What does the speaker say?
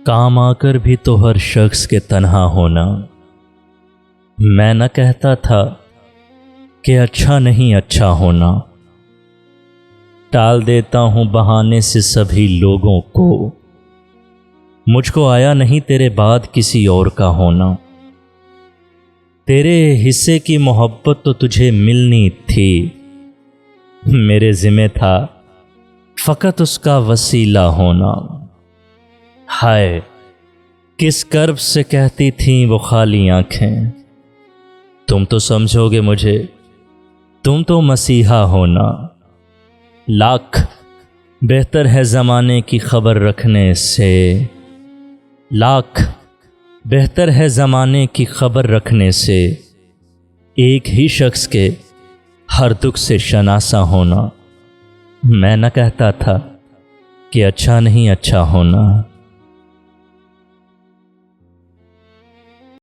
काम आकर भी तो हर शख्स के तन्हा होना। मैं न कहता था कि अच्छा नहीं अच्छा होना, टाल देता हूं बहाने से सभी लोगों को। मुझको आया नहीं तेरे बाद किसी और का होना। तेरे हिस्से की मोहब्बत तो तुझे मिलनी थी, मेरे ज़िम्मे था फ़कत उसका वसीला होना। हाय किस कर्ब से कहती थीं वो खाली आंखें, तुम तो समझोगे मुझे, तुम तो मसीहा होना। लाख बेहतर है ज़माने की खबर रखने से, लाख बेहतर है ज़माने की खबर रखने से, एक ही शख्स के हर दुख से शनासा होना। मैं न कहता था कि अच्छा नहीं अच्छा होना।